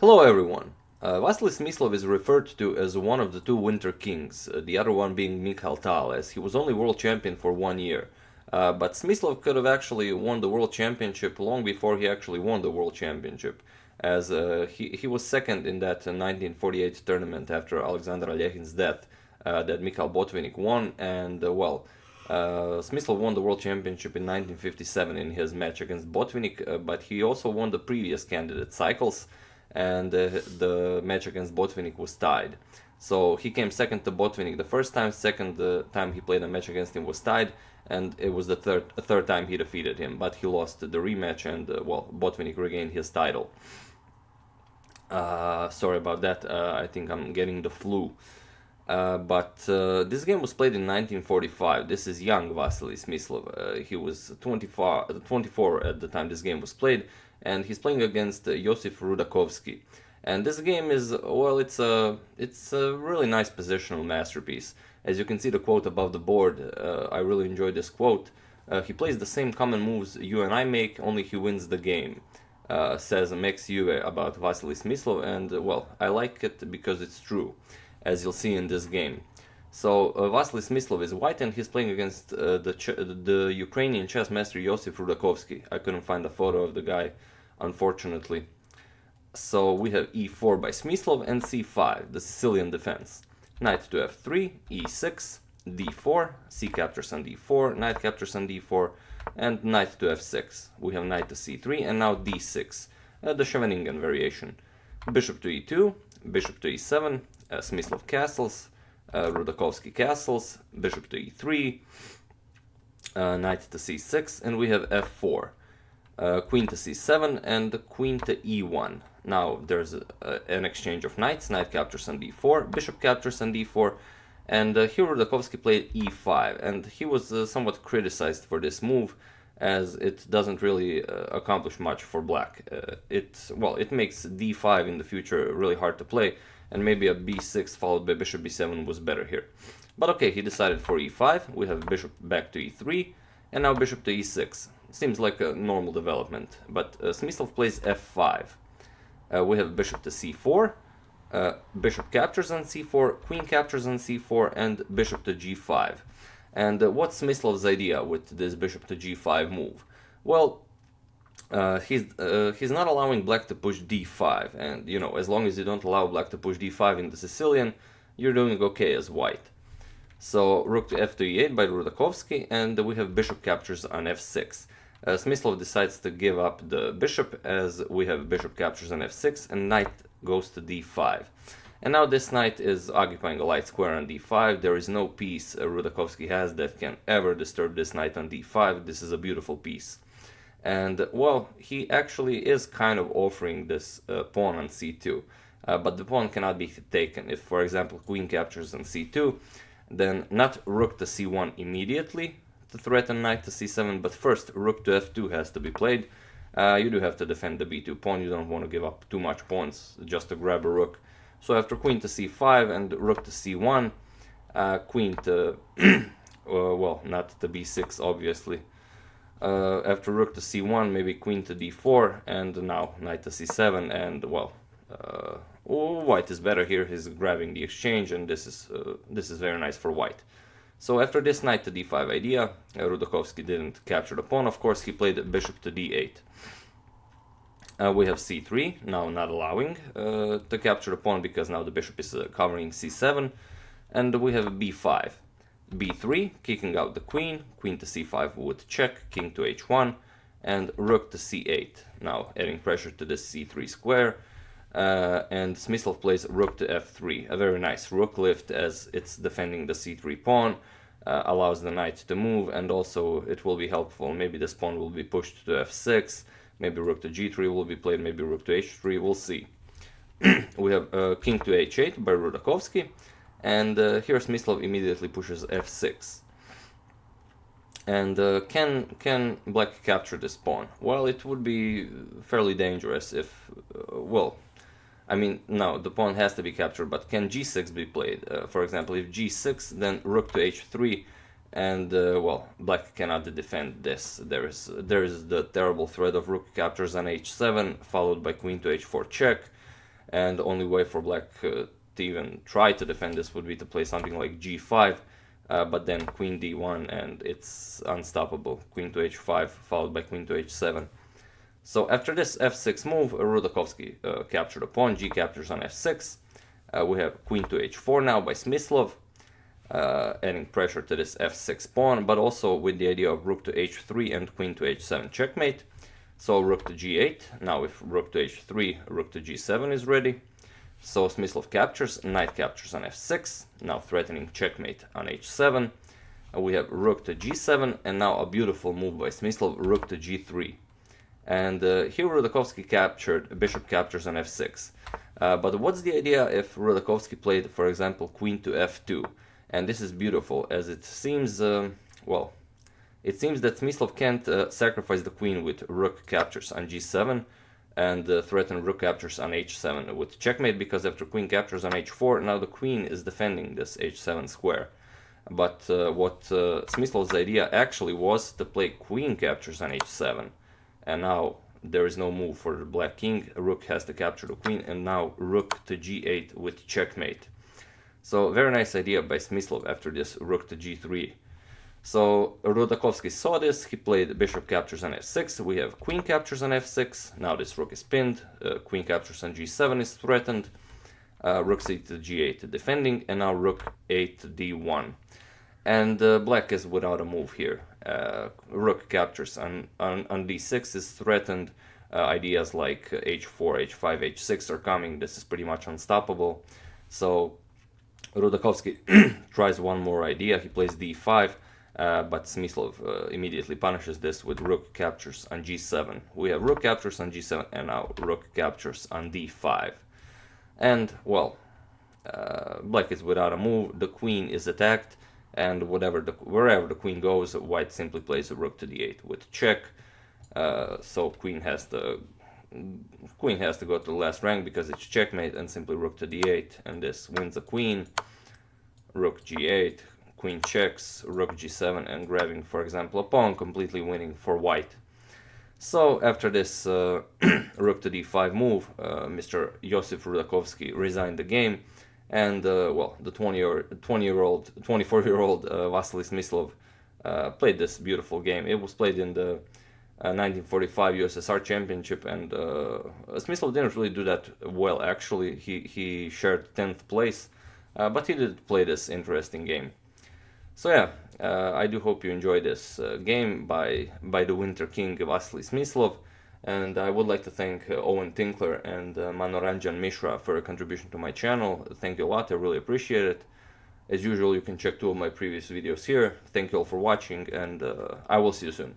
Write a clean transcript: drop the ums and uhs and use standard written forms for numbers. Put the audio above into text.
Hello everyone. Vasily Smyslov is referred to as one of the two Winter Kings, the other one being Mikhail Tal, as he was only world champion for 1 year. But Smyslov could have actually won the world championship long before he actually won the world championship, as he was second in that 1948 tournament after Alexander Alekhin's death that Mikhail Botvinnik won, and Smyslov won the world championship in 1957 in his match against Botvinnik, but he also won the previous candidate cycles, and the match against Botvinnik was tied. So he came second to Botvinnik the first time, second time he played a match against him was tied, and it was the third time he defeated him, but he lost the rematch, and Botvinnik regained his title. Sorry about that, I think I'm getting the flu. But this game was played in 1945. This is young Vasily Smyslov. He was 24 at the time this game was played, and he's playing against Josif Rudakovsky. And this game is, well, it's a really nice positional masterpiece. As you can see the quote above the board, I really enjoyed this quote. He plays the same common moves you and I make, only he wins the game, says Max Juve about Vasily Smyslov, and well, I like it because it's true, as you'll see in this game. So Vasily Smyslov is white, and he's playing against the Ukrainian chess master Josif Rudakovsky. I couldn't find a photo of the guy, unfortunately. So we have e4 by Smyslov and c5, the Sicilian defense. Knight to f3, e6, d4, c captures on d4, knight captures on d4, and knight to f6. We have knight to c3, and now d6, the Scheveningen variation. Bishop to e2, bishop to e7, Smyslov castles, Rudakovsky castles, bishop to e3, knight to c6, and we have f4, queen to c7, and queen to e1. Now there's an exchange of knights, knight captures on d4, bishop captures on d4, and here Rudakovsky played e5, and he was somewhat criticized for this move, as it doesn't really accomplish much for black. It makes d5 in the future really hard to play, and maybe a b6 followed by bishop b7 was better here. But okay, he decided for e5, we have bishop back to e3, and now bishop to e6. Seems like a normal development, but Smyslov plays f5. We have bishop to c4, bishop captures on c4, queen captures on c4, and bishop to g5. And what's Smyslov's idea with this bishop to g5 move? Well, he's not allowing black to push d5, and you know, as long as you don't allow black to push d5 in the Sicilian, you're doing okay as white. So rook to f to e8 by Rudakovsky, and we have bishop captures on f6. Smyslov decides to give up the bishop, as we have bishop captures on f6, and knight goes to d5. And now this knight is occupying a light square on d5. There is no piece Rudakovsky has that can ever disturb this knight on d5. This is a beautiful piece. And, well, he actually is kind of offering this pawn on c2. But the pawn cannot be taken. If, for example, queen captures on c2, then not rook to c1 immediately to threaten knight to c7, but first rook to f2 has to be played. You do have to defend the b2 pawn. You don't want to give up too much pawns just to grab a rook. So after queen to c5 and rook to c1, queen to, well, not to b6 obviously. After rook to c1, maybe queen to d4, and now knight to c7, and well, white is better here. He's grabbing the exchange, and this is very nice for white. So after this knight to d5 idea, Rudakovsky didn't capture the pawn. Of course, he played bishop to d8. We have c3, now not allowing to capture the pawn because now the bishop is covering c7, and we have b5. b3, kicking out the queen, queen to c5 would check, king to h1, and rook to c8, now adding pressure to this c3 square, and Smyslov plays rook to f3, a very nice rook lift as it's defending the c3 pawn, allows the knight to move, and also it will be helpful. Maybe this pawn will be pushed to f6, maybe rook to g3 will be played, maybe rook to h3, we'll see. We have king to h8 by Rudakovsky, and here Smyslov immediately pushes f6. And can black capture this pawn? Well, it would be fairly dangerous if, well, I mean, no, the pawn has to be captured, but can g6 be played? For example, if g6, then rook to h3, and well, black cannot defend this. There is the terrible threat of rook captures on h7, followed by queen to h4 check, and the only way for black to even try to defend this would be to play something like g5, but then queen d1 and it's unstoppable. Queen to h5 followed by queen to h7. So after this f6 move, Rudakovsky captured a pawn, g captures on f6. We have queen to h4 now by Smyslov, adding pressure to this f6 pawn, but also with the idea of rook to h3 and queen to h7 checkmate. So rook to g8, now if rook to h3, rook to g7 is ready. So Smyslov captures, knight captures on f6, now threatening checkmate on h7. We have rook to g7, and now a beautiful move by Smyslov, rook to g3. And here Rudakovsky captured, bishop captures on f6. But what's the idea if Rudakovsky played, for example, queen to f2? And this is beautiful, as it seems, well, it seems that Smyslov can't sacrifice the queen with rook captures on g7 and threaten rook captures on h7 with checkmate, because after queen captures on h4, now the queen is defending this h7 square. But what Smyslov's idea actually was to play queen captures on h7. And now there is no move for the black king, rook has to capture the queen, and now rook to g8 with checkmate. So very nice idea by Smyslov after this rook to g3. So Rudakovsky saw this, he played bishop captures on f6, we have queen captures on f6, now this rook is pinned, queen captures on g7 is threatened, rook c to g8 defending, and now rook 8 to d1. And black is without a move here. Rook captures on d6 is threatened. Ideas like h4, h5, h6 are coming. This is pretty much unstoppable. So Rudakovsky tries one more idea. He plays d5, but Smyslov immediately punishes this with rook captures on g7. We have rook captures on g7 and now rook captures on d5. And, well, black is without a move. The queen is attacked. And wherever the queen goes, white simply plays a rook to d8 with check. So queen has to go to the last rank because it's checkmate, and simply rook to d8, and this wins the queen. Rook g8, queen checks, rook g7, and grabbing, for example, a pawn, completely winning for white. So after this rook to d5 move, Mr. Josip Rudakovsky resigned the game. And well, the 24-year-old Vasily Smyslov played this beautiful game. It was played in the 1945 USSR Championship, and Smyslov didn't really do that well. Actually, he shared 10th place, but he did play this interesting game. So yeah, I do hope you enjoyed this game by the Winter King Vasily Smyslov. And I would like to thank Owen Tinkler and Manoranjan Mishra for a contribution to my channel. Thank you a lot, I really appreciate it. As usual, you can check 2 of my previous videos here. Thank you all for watching, and I will see you soon.